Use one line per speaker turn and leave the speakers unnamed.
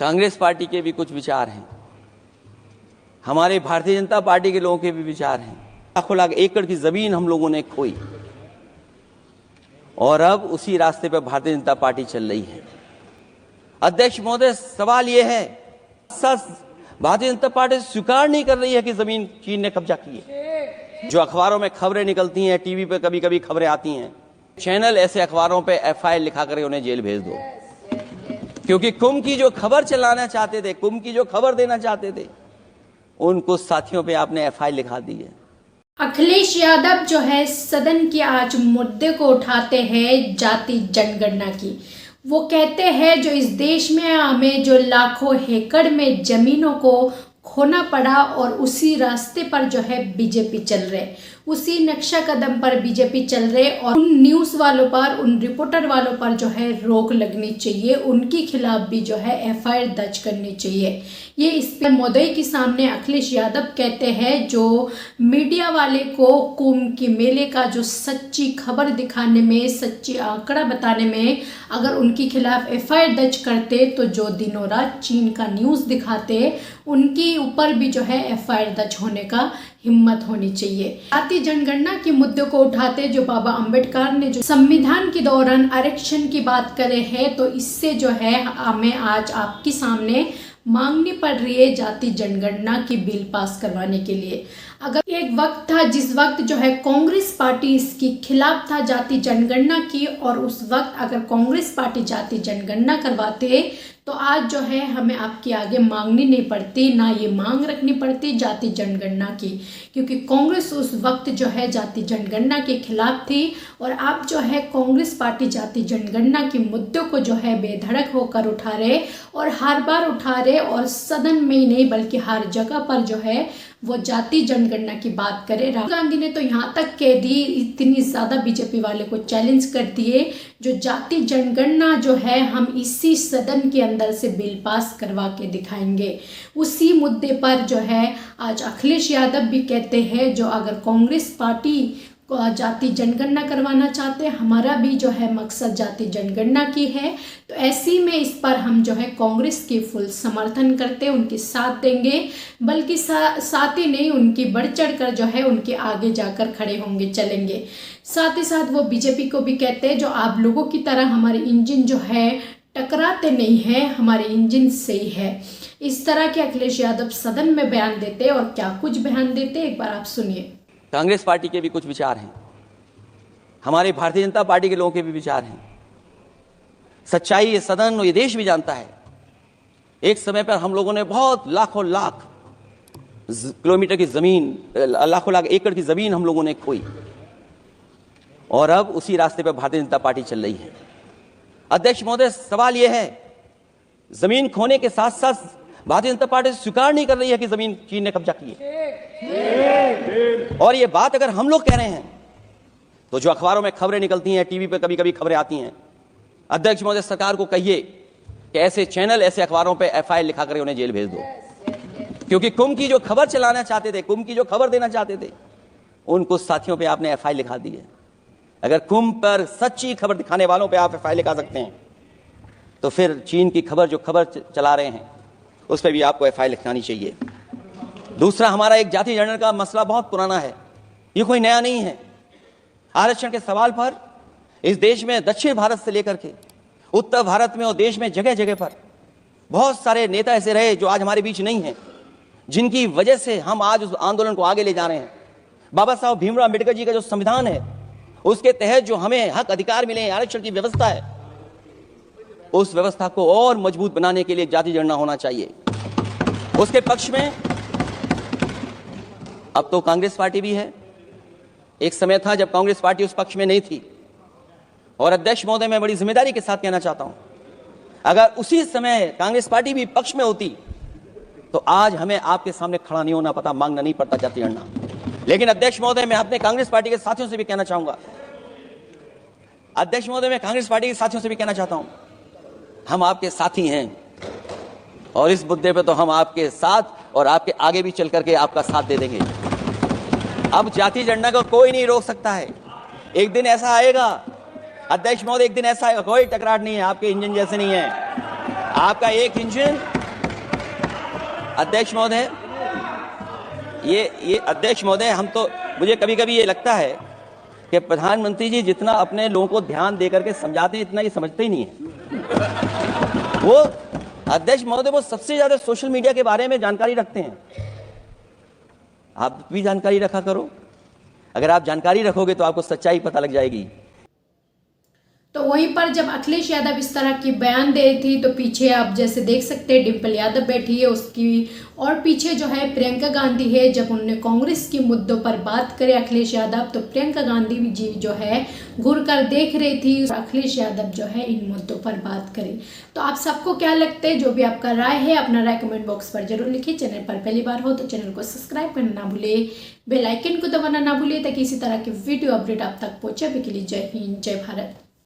Congress party के भी कुछ विचार हैं, हमारे भारतीय जनता पार्टी के लोगों के भी विचार हैं। लाखों लाख एकड़ की जमीन हम लोगों ने खोई और अब उसी रास्ते पर भारतीय जनता पार्टी चल रही है। अध्यक्ष महोदय, सवाल यह है, भारतीय जनता पार्टी स्वीकार नहीं कर रही है कि जमीन चीन ने कब्जा की है। जो अखबारों में खबरें निकलती हैं, टीवी पे कभी कभी खबरें आती हैं, चैनल ऐसे अखबारों पे एफआईआर लिखा कर उन्हें जेल भेज दो, क्योंकि कुंभ की जो खबर चलाना चाहते थे, कुंभ की जो खबर देना चाहते थे, उन कुछ साथियों पे आपने एफआईआर लिखा दी है।
अखिलेश यादव जो है सदन के आज मुद्दे को उठाते हैं जाति जनगणना की। वो कहते हैं जो इस देश में हमें जो लाखों एकड़ में जमीनों को खोना पड़ा और उसी रास्ते पर जो है बीजेपी चल रहे, उसी नक्शा कदम पर बीजेपी चल रहे और उन न्यूज़ वालों पर, उन रिपोर्टर वालों पर जो है रोक लगनी चाहिए, उनके खिलाफ भी जो है एफआईआर दर्ज करनी चाहिए। ये इस पर महोदय के सामने अखिलेश यादव कहते हैं जो मीडिया वाले को कुंभ के मेले का जो सच्ची खबर दिखाने में, सच्ची आंकड़ा बताने में अगर उनके खिलाफ एफआईआर दर्ज करते तो जो दिनों रात चीन का न्यूज़ दिखाते उनके ऊपर भी जो है एफआईआर दर्ज होने का हिम्मत होनी चाहिए। जाति जनगणना के मुद्दे को उठाते जो बाबा अंबेडकर ने जो संविधान के दौरान आरक्षण की बात करे है, तो इससे जो है हमें आज आपके सामने मांगनी पड़ रही है जाति जनगणना की बिल पास करवाने के लिए। अगर एक वक्त था जिस वक्त जो है कांग्रेस पार्टी इसके खिलाफ था जाति जनगणना की, और उस वक्त अगर कांग्रेस पार्टी जाति जनगणना करवाते तो आज जो है हमें आपके आगे मांगनी नहीं पड़ती, ना ये मांग रखनी पड़ती जाति जनगणना की, क्योंकि कांग्रेस उस वक्त जो है जाति जनगणना के खिलाफ थी। और आप जो है कांग्रेस पार्टी जाति जनगणना के मुद्दों को जो है बेधड़क होकर उठा रहे और हर बार उठा रहे, और सदन में ही नहीं बल्कि हर जगह पर जो है वो जाति जनगणना की बात करे। राहुल गांधी ने तो यहाँ तक कह दी, इतनी ज्यादा बीजेपी वाले को चैलेंज कर दिए जो जाति जनगणना जो है हम इसी सदन के अंदर से बिल पास करवा के दिखाएंगे। उसी मुद्दे पर जो है आज अखिलेश यादव भी कहते हैं जो अगर कांग्रेस पार्टी जाति जनगणना करवाना चाहते हैं, हमारा भी जो है मकसद जाति जनगणना की है, तो ऐसी में इस पर हम जो है कांग्रेस के फुल समर्थन करते हैं, उनके साथ देंगे, बल्कि साथ ही नहीं उनकी बढ़ चढ़ कर जो है उनके आगे जाकर खड़े होंगे, चलेंगे। साथ ही साथ वो बीजेपी को भी कहते हैं जो आप लोगों की तरह हमारे इंजन जो है टकराते नहीं है, हमारे इंजन सही है। इस तरह के अखिलेश यादव सदन में बयान देते और क्या कुछ बयान देते, एक बार आप सुनिए।
कांग्रेस पार्टी के भी कुछ विचार हैं, हमारे भारतीय जनता पार्टी के लोगों के भी विचार हैं। सच्चाई ये सदन और ये देश भी जानता है, एक समय पर हम लोगों ने बहुत लाखों लाख किलोमीटर की जमीन, लाखों लाख एकड़ की जमीन हम लोगों ने खोई और अब उसी रास्ते पर भारतीय जनता पार्टी चल रही है। अध्यक्ष महोदय, सवाल यह है, जमीन खोने के साथ साथ भारतीय जनता पार्टी स्वीकार नहीं कर रही है कि जमीन चीन ने कब्जा की है। और ये बात अगर हम लोग कह रहे हैं तो जो अखबारों में खबरें निकलती हैं, टीवी पे कभी कभी खबरें आती हैं, अध्यक्ष महोदय सरकार को कहिए कि ऐसे चैनल, ऐसे अखबारों पे एफआईआर लिखा कर उन्हें जेल भेज दो, क्योंकि कुंभ की जो खबर चलाना चाहते थे, कुंभ की जो खबर देना चाहते थे, उन कुछ साथियों पे आपने एफआईआर लिखा दी है। अगर कुंभ पर सच्ची खबर दिखाने वालों पे आप एफआईआर लिखा सकते हैं तो फिर चीन की खबर, जो खबर चला रहे हैं, उस पर भी आपको एफआईआर लिखानी चाहिए। दूसरा, हमारा एक जाति जनगणना का मसला बहुत पुराना है, ये कोई नया नहीं है। आरक्षण के सवाल पर इस देश में दक्षिण भारत से लेकर के उत्तर भारत में और देश में जगह जगह पर बहुत सारे नेता ऐसे रहे जो आज हमारे बीच नहीं हैं, जिनकी वजह से हम आज उस आंदोलन को आगे ले जा रहे हैं। बाबा साहब भीमराव अम्बेडकर जी का जो संविधान है, उसके तहत जो हमें हक अधिकार मिले, आरक्षण की व्यवस्था है, उस व्यवस्था को और मजबूत बनाने के लिए जाति जनगणना होना चाहिए। उसके पक्ष में अब तो कांग्रेस पार्टी भी है, एक समय था जब कांग्रेस पार्टी उस पक्ष में नहीं थी। और अध्यक्ष महोदय, मैं बड़ी जिम्मेदारी के साथ कहना चाहता हूं, अगर उसी समय कांग्रेस पार्टी भी पक्ष में होती तो आज हमें आपके सामने खड़ा नहीं होना पता, मांगना नहीं पड़ता जाति जनगणना। लेकिन अध्यक्ष महोदय, मैं अपने कांग्रेस पार्टी के साथियों से भी कहना चाहूंगा, अध्यक्ष महोदय, मैं कांग्रेस पार्टी के साथियों से भी कहना चाहता हूं, हम आपके साथी हैं और इस मुद्दे पे तो हम आपके साथ और आपके आगे भी चल करके आपका साथ दे देंगे। अब जाति जनगणना को कोई नहीं रोक सकता है। एक दिन ऐसा आएगा अध्यक्ष महोदय, एक दिन ऐसा आएगा, कोई टकरार नहीं है, आपके इंजन जैसे नहीं है, आपका एक इंजन, अध्यक्ष महोदय, ये अध्यक्ष महोदय, हम तो, मुझे कभी कभी ये लगता है कि प्रधानमंत्री जी जितना अपने लोगों को ध्यान देकर के समझाते हैं, इतना ये समझते ही नहीं है। वो अध्यक्ष महोदय वो सबसे ज्यादा सोशल मीडिया के बारे में जानकारी रखते हैं। आप भी जानकारी रखा करो। अगर आप जानकारी रखोगे तो आपको सच्चाई पता लग जाएगी।
तो वहीं पर जब अखिलेश यादव इस तरह की बयान दे रही थी तो पीछे आप जैसे देख सकते हैं डिम्पल यादव बैठी है उसकी, और पीछे जो है प्रियंका गांधी है। जब उन्होंने कांग्रेस के मुद्दों पर बात करे अखिलेश यादव, तो प्रियंका गांधी जी जो है घूर कर देख रही थी और अखिलेश यादव जो है इन मुद्दों पर बात करे। तो आप सबको क्या लगता है? जो भी आपका राय है अपना राय कमेंट बॉक्स पर जरूर लिखिए। चैनल पर पहली बार हो तो चैनल को सब्सक्राइब करना ना भूले, बेल आइकन को दबाना ना भूलिए ताकि इसी तरह की वीडियो अपडेट आप तक पहुंचे। अभी के लिए जय हिंद, जय भारत।